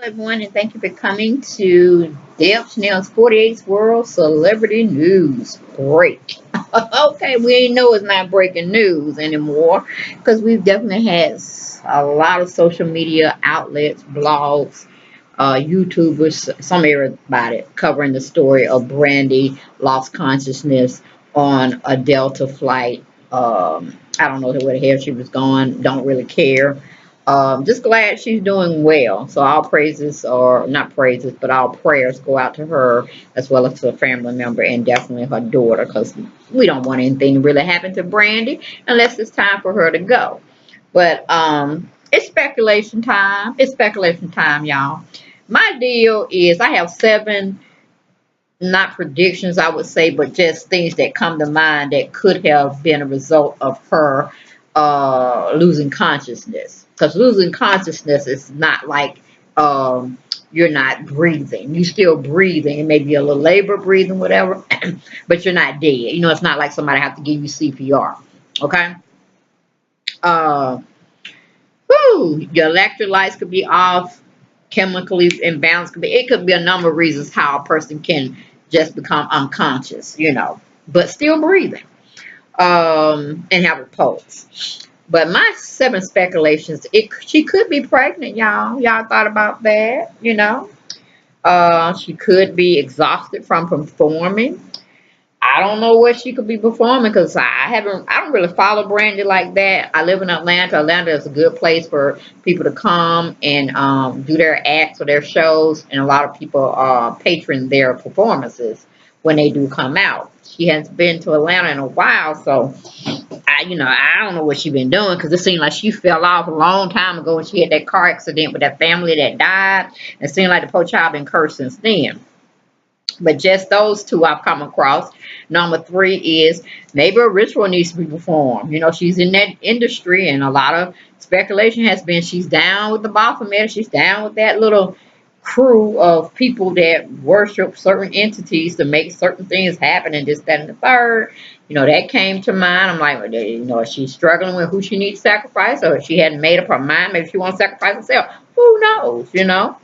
everyone, and thank you for coming to Deb Chanel's 48's World Celebrity News Break. Okay, we ain't know it's not breaking news anymore because we've definitely had a lot of social media outlets, blogs, YouTubers, some everybody covering the story of Brandy lost consciousness on a Delta flight. I don't know where the hell she was going. Don't really care. Just glad she's doing well. So all praises, or not praises, but all prayers go out to her as well as to a family member and definitely her daughter, because we don't want anything to really happen to Brandy unless it's time for her to go. But it's speculation time. It's speculation time, y'all. My deal is I have seven, not predictions, I would say, but just things that come to mind that could have been a result of her losing consciousness. Because losing consciousness is not like you're not breathing. You're still breathing. It may be a little labor breathing, whatever, but you're not dead. You know, it's not like somebody have to give you CPR. Okay? Uh, your electrolytes could be off, chemically imbalanced. It could be a number of reasons how a person can just become unconscious, you know, but still breathing, and have a pulse. But my seven speculations, she could be pregnant, y'all. Y'all thought about that, you know? She could be exhausted from performing. I don't know what she could be performing because I don't really follow Brandy like that. I live in Atlanta. Atlanta is a good place for people to come and do their acts or their shows, and a lot of people patron their performances when they do come out. She hasn't been to Atlanta in a while, so I don't know what she's been doing, because it seemed like she fell off a long time ago when she had that car accident with that family that died. It seemed like the poor child been cursed since then. But just those two I've come across. Number three is maybe a ritual needs to be performed. You know, she's in that industry, and a lot of speculation has been she's down with the Baphomet. She's down with that little crew of people that worship certain entities to make certain things happen, and this, that, and the third. You know, that came to mind. I'm like, is she struggling with who she needs to sacrifice, or she hadn't made up her mind? Maybe she wants to sacrifice herself. Who knows, you know?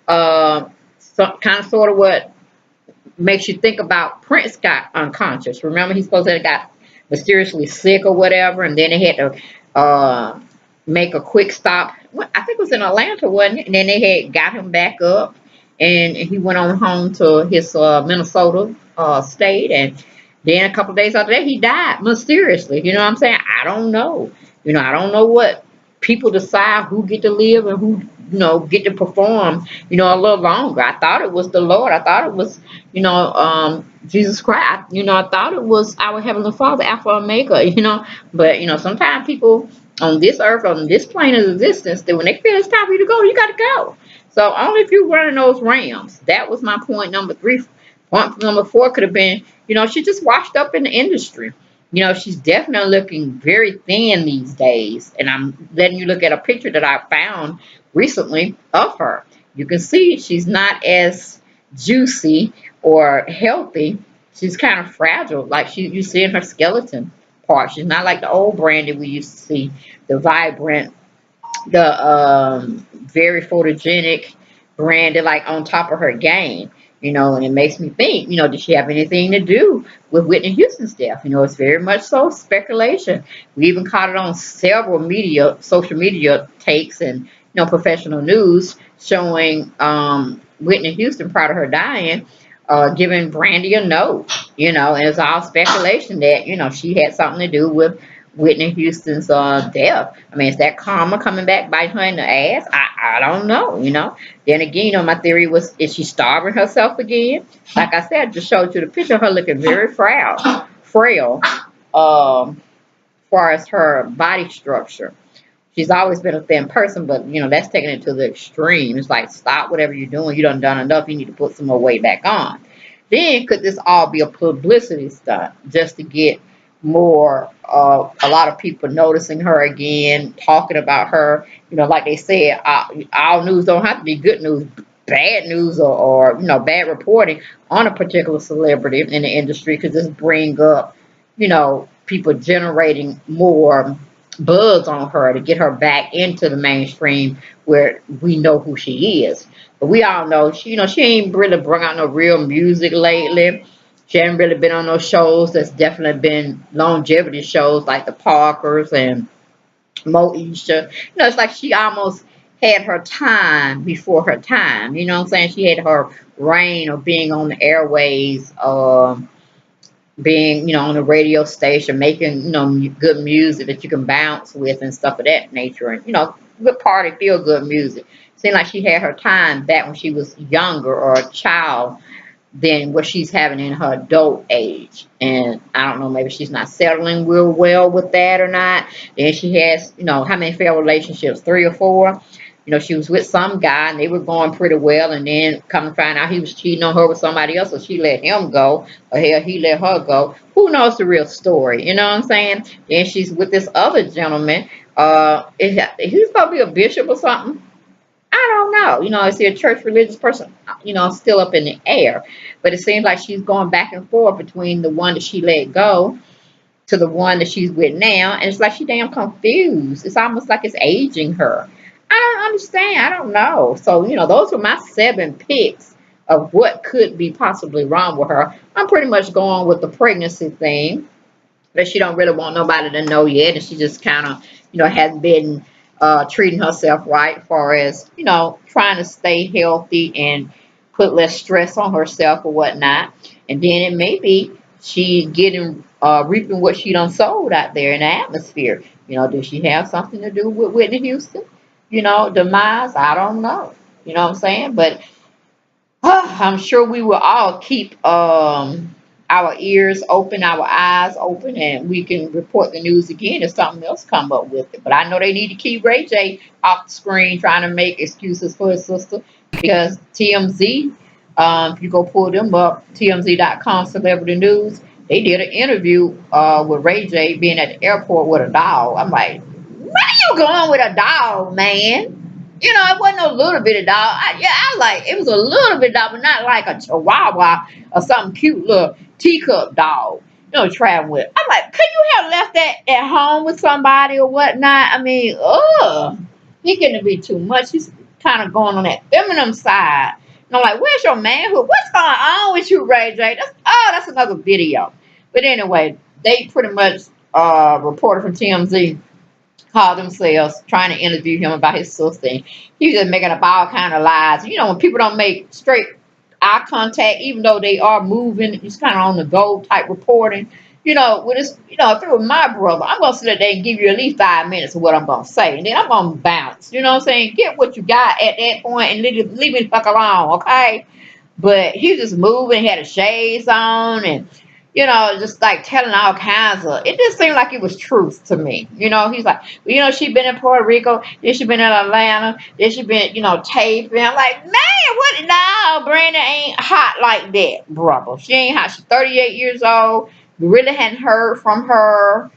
Kind of sort of what makes you think about Prince got unconscious. Remember, he's supposed to have got mysteriously sick or whatever, and then they had to make a quick stop. I think it was in Atlanta, wasn't it? And then they had got him back up, and he went on home to his Minnesota state, and then a couple of days after that, he died mysteriously. You know what I'm saying? I don't know. You know, I don't know what people decide who get to live and who, get to perform, a little longer. I thought it was the Lord. I thought it was, Jesus Christ. I thought it was our Heavenly Father, Alpha and Omega, But, sometimes people on this earth, on this plane of existence, that when they feel it's time for you to go, you got to go. So only if you're running those rams. That was my point number three. Point number four could have been, she just washed up in the industry. She's definitely looking very thin these days. And I'm letting you look at a picture that I found recently of her. You can see she's not as juicy or healthy. She's kind of fragile, like you see in her skeleton part. She's not like the old Brandy we used to see, the vibrant, the very photogenic Brandy, like on top of her game. And it makes me think, did she have anything to do with Whitney Houston's death? It's very much so speculation. We even caught it on several social media takes and, professional news showing Whitney Houston prior to her dying, giving Brandy a note, and it's all speculation that, she had something to do with Whitney Houston's death. I mean, is that karma coming back biting her in the ass? I don't know, Then again, my theory was, is she starving herself again? Like I said, I just showed you the picture of her looking very frail, as far as her body structure. She's always been a thin person, but, that's taking it to the extreme. It's like, stop whatever you're doing. You done enough. You need to put some more weight back on. Then could this all be a publicity stunt just to get more, a lot of people noticing her again, talking about her, like they said, all news don't have to be good news, bad news or bad reporting on a particular celebrity in the industry, because this bring up, people generating more buzz on her to get her back into the mainstream where we know who she is. But we all know she, she ain't really bring out no real music lately. She ain't really been on those shows that's definitely been longevity shows like the Parkers and Moesha. It's like she almost had her time before her time. You know what I'm saying? She had her reign of being on the airways, being, on the radio station, making, good music that you can bounce with and stuff of that nature. And, good party, feel good music. Seemed like she had her time back when she was younger or a child than what she's having in her adult age. And I don't know, maybe she's not settling real well with that or not. Then she has, how many failed relationships? 3 or 4. She was with some guy and they were going pretty well, and then come to find out he was cheating on her with somebody else, so she let him go, or hell, he let her go. Who knows the real story? You know what I'm saying? Then she's with this other gentleman. He's probably a bishop or something. I don't know. Is he a church religious person? Still up in the air. But it seems like she's going back and forth between the one that she let go to the one that she's with now. And it's like she damn confused. It's almost like it's aging her. I don't understand. I don't know. So, those were my 7 picks of what could be possibly wrong with her. I'm pretty much going with the pregnancy thing, that she don't really want nobody to know yet. And she just kind of, has been treating herself right, as far as, trying to stay healthy and put less stress on herself or whatnot. And then it may be she getting reaping what she done sold out there in the atmosphere. Does she have something to do with Whitney Houston? Demise? I don't know. You know what I'm saying? But I'm sure we will all keep our ears open, our eyes open, and we can report the news again if something else come up with it. But I know they need to keep Ray J off the screen trying to make excuses for his sister, because TMZ, if you go pull them up, TMZ.com celebrity news, they did an interview with Ray J being at the airport with a dog. I'm like, where are you going with a dog, man? It wasn't a little bit of dog. I like it was a little bit dog, but not like a chihuahua or something cute little teacup dog. Traveling with. I'm like, could you have left that at home with somebody or whatnot? I mean, he getting to be too much. He's kind of going on that feminine side. And I'm like, where's your manhood? What's going on with you, Ray J? That's another video. But anyway, they pretty much reported from TMZ called themselves trying to interview him about his sister. And he was just making up all kind of lies. When people don't make straight eye contact, even though they are moving, it's kind of on the go type reporting. When it's, if it was my brother, I'm going to sit there and give you at least 5 minutes of what I'm going to say. And then I'm going to bounce. You know what I'm saying? Get what you got at that point and leave me the fuck alone, okay? But he was just moving, had the shades on, and just like telling all kinds of. It just seemed like it was truth to me. He's like, she been in Puerto Rico, then she been in Atlanta, then she been, taping. I'm like, man, what? No, Brandy ain't hot like that, brother. She ain't hot. She's 38 years old. We really hadn't heard from her.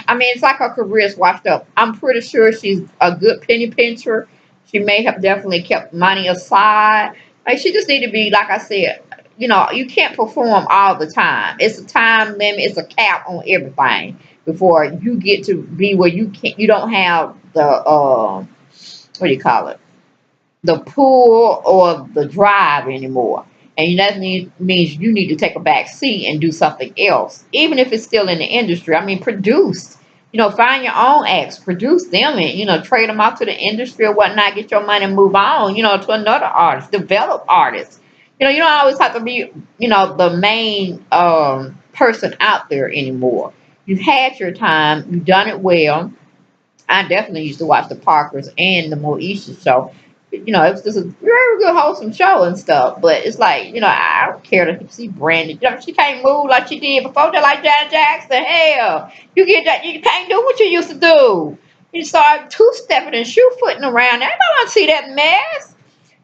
I mean, it's like her career is washed up. I'm pretty sure she's a good penny pincher. She may have definitely kept money aside. Like, she just need to be, like I said, you can't perform all the time. It's a time limit. It's a cap on everything before you get to be where you don't have the, what do you call it? The pull or the drive anymore. And that means you need to take a back seat and do something else, even if it's still in the industry. I mean, produce. Find your own acts, produce them, and trade them out to the industry or whatnot. Get your money and move on. To another artist, develop artists. You don't always have to be, the main person out there anymore. You've had your time. You've done it well. I definitely used to watch the Parkers and the Moesha show. It was just a very good, wholesome show and stuff. But it's like, I don't care to see Brandy. She can't move like she did before. That, like Janet Jackson. Hell, you get that. You can't do what you used to do. You start two-stepping and shoe-footing around. Everybody want to see that mess.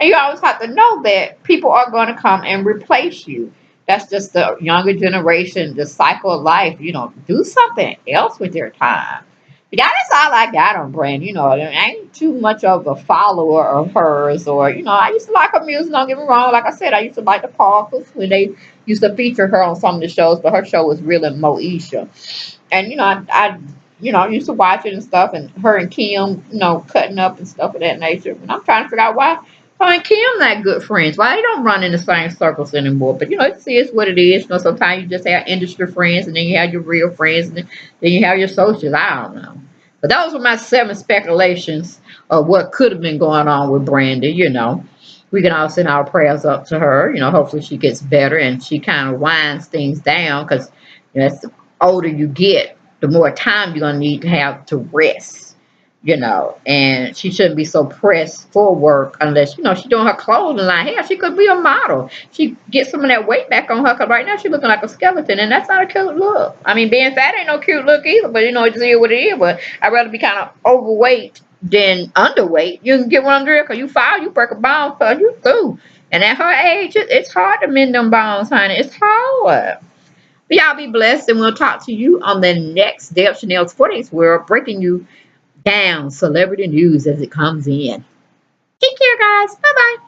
And you always have to know that people are going to come and replace you. That's just the younger generation, the cycle of life. Do something else with your time. But that's all I got on Brandy. I ain't too much of a follower of hers. Or, I used to like her music. Don't get me wrong. Like I said, I used to like the Parkers when they used to feature her on some of the shows. But her show was really Moesha. And, I you know, I used to watch it and stuff, and her and Kim, you know, cutting up and stuff of that nature. And I'm trying to figure out why her and Kim not good friends. Why they don't run in the same circles anymore? But you know, it's what it is. You know, sometimes you just have industry friends, and then you have your real friends, and then you have your socials. I don't know. But those were my 7 speculations of what could have been going on with Brandy. You know, we can all send our prayers up to her. You know, hopefully she gets better and she kind of winds things down because you know, as the older you get, the more time you're gonna need to have to rest, you know. And she shouldn't be so pressed for work unless you know she's doing her clothing line. Hell, she could be a model. She get some of that weight back on her because right now she's looking like a skeleton, and that's not a cute look. I mean, being fat ain't no cute look either, but you know it's what it is. But I'd rather be kind of overweight than underweight. You can get what I'm doing because you fall, you break a bone, cause you through. And at her age, it's hard to mend them bones, honey. It's hard. But y'all be blessed, and we'll talk to you on the next day of Chanel's 40s World, breaking you down celebrity news as it comes in. Take care, guys. Bye bye.